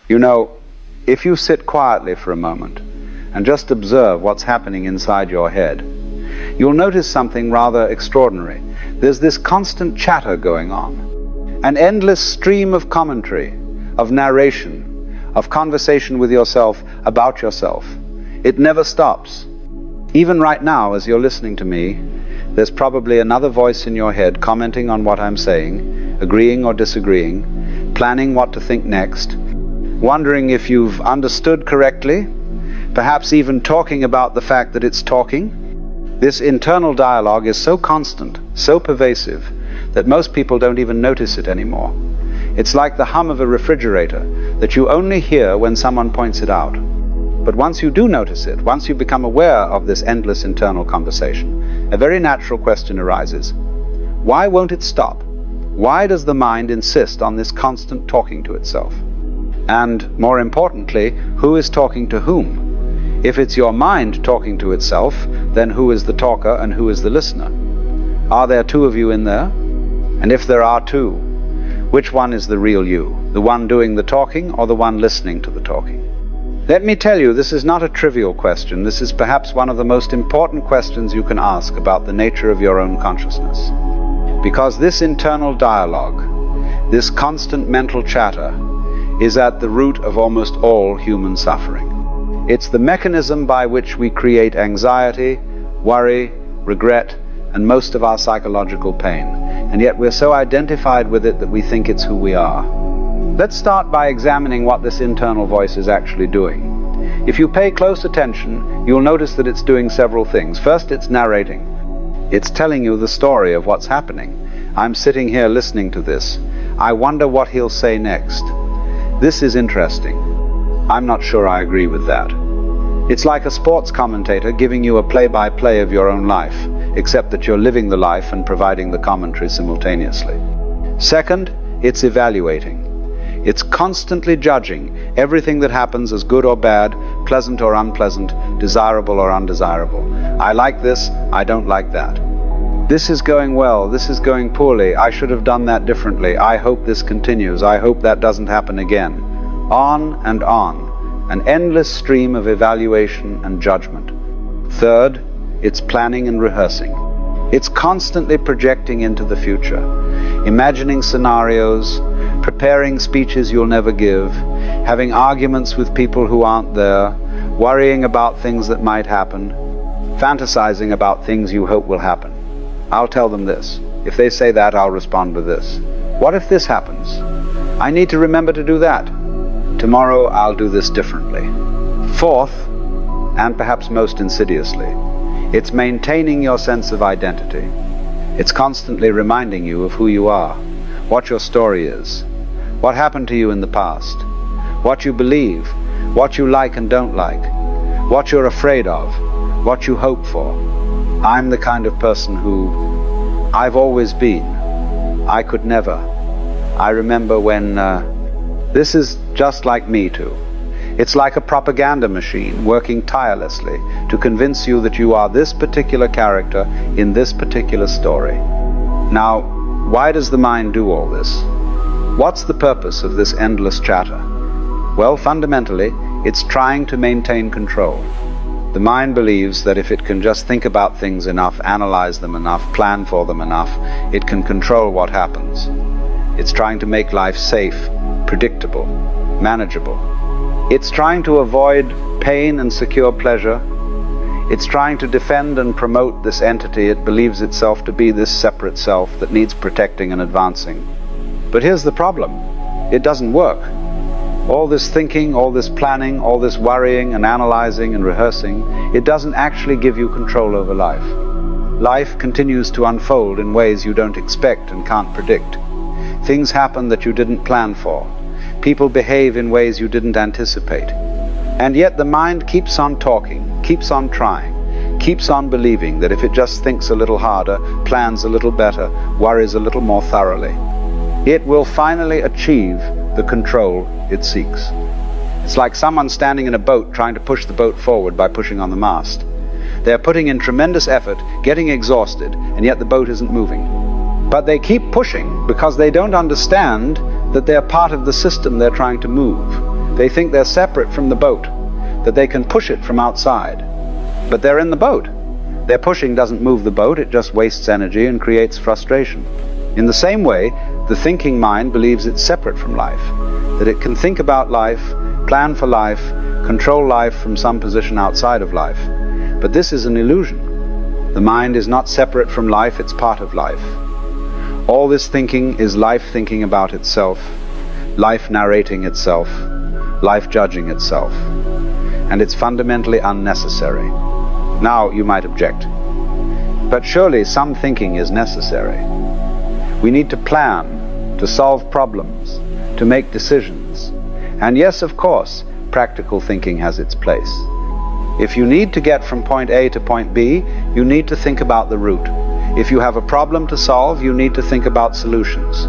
You know, if you sit quietly for a moment and just observe what's happening inside your head, you'll notice something rather extraordinary. There's this constant chatter going on, an endless stream of commentary, of narration, of conversation with yourself about yourself. It never stops. Even right now, as you're listening to me, there's probably another voice in your head commenting on what I'm saying, agreeing or disagreeing, planning what to think next, wondering if you've understood correctly, perhaps even talking about the fact that it's talking. This internal dialogue is so constant, so pervasive, that most people don't even notice it anymore. It's like the hum of a refrigerator that you only hear when someone points it out. But once you do notice it, once you become aware of this endless internal conversation, a very natural question arises. Why won't it stop? Why does the mind insist on this constant talking to itself? And more importantly, who is talking to whom? If it's your mind talking to itself, then who is the talker and who is the listener? Are there two of you in there? And if there are two, which one is the real you? The one doing the talking or the one listening to the talking? Let me tell you, this is not a trivial question. This is perhaps one of the most important questions you can ask about the nature of your own consciousness. Because this internal dialogue, this constant mental chatter, is at the root of almost all human suffering. It's the mechanism by which we create anxiety, worry, regret, and most of our psychological pain. And yet we're so identified with it that we think it's who we are. Let's start by examining what this internal voice is actually doing. If you pay close attention, you'll notice that it's doing several things. First, it's narrating. It's telling you the story of what's happening. I'm sitting here listening to this. I wonder what he'll say next. This is interesting. I'm not sure I agree with that. It's like a sports commentator giving you a play-by-play of your own life, except that you're living the life and providing the commentary simultaneously. Second, it's evaluating. It's constantly judging everything that happens as good or bad, pleasant or unpleasant, desirable or undesirable. I like this, I don't like that. This is going well, this is going poorly, I should have done that differently, I hope this continues, I hope that doesn't happen again. On and on, an endless stream of evaluation and judgment. Third, it's planning and rehearsing. It's constantly projecting into the future, imagining scenarios, preparing speeches you'll never give, having arguments with people who aren't there, worrying about things that might happen, fantasizing about things you hope will happen. I'll tell them this. If they say that, I'll respond with this. What if this happens? I need to remember to do that. Tomorrow I'll do this differently. Fourth, and perhaps most insidiously, it's maintaining your sense of identity. It's constantly reminding you of who you are, what your story is, what happened to you in the past, what you believe, what you like and don't like, what you're afraid of, what you hope for. I'm the kind of person who I've always been. I could never. I remember when this is just like me too. It's like a propaganda machine working tirelessly to convince you that you are this particular character in this particular story. Now, why does the mind do all this? What's the purpose of this endless chatter? Well, fundamentally, it's trying to maintain control. The mind believes that if it can just think about things enough, analyze them enough, plan for them enough, it can control what happens. It's trying to make life safe, predictable, manageable. It's trying to avoid pain and secure pleasure. It's trying to defend and promote this entity it believes itself to be, this separate self that needs protecting and advancing. But here's the problem. It doesn't work. All this thinking, all this planning, all this worrying and analyzing and rehearsing, it doesn't actually give you control over life. Life continues to unfold in ways you don't expect and can't predict. Things happen that you didn't plan for. People behave in ways you didn't anticipate. And yet the mind keeps on talking, keeps on trying, keeps on believing that if it just thinks a little harder, plans a little better, worries a little more thoroughly, it will finally achieve the control it seeks. It's like someone standing in a boat trying to push the boat forward by pushing on the mast. They're putting in tremendous effort, getting exhausted, and yet the boat isn't moving. But they keep pushing because they don't understand that they're part of the system they're trying to move. They think they're separate from the boat, that they can push it from outside. But they're in the boat. Their pushing doesn't move the boat, it just wastes energy and creates frustration. In the same way, the thinking mind believes it's separate from life, that it can think about life, plan for life, control life from some position outside of life. But this is an illusion. The mind is not separate from life, it's part of life. All this thinking is life thinking about itself, life narrating itself, life judging itself. And it's fundamentally unnecessary. Now you might object, but surely some thinking is necessary. We need to plan, to solve problems, to make decisions. And yes, of course, practical thinking has its place. If you need to get from point A to point B, you need to think about the route. If you have a problem to solve, you need to think about solutions.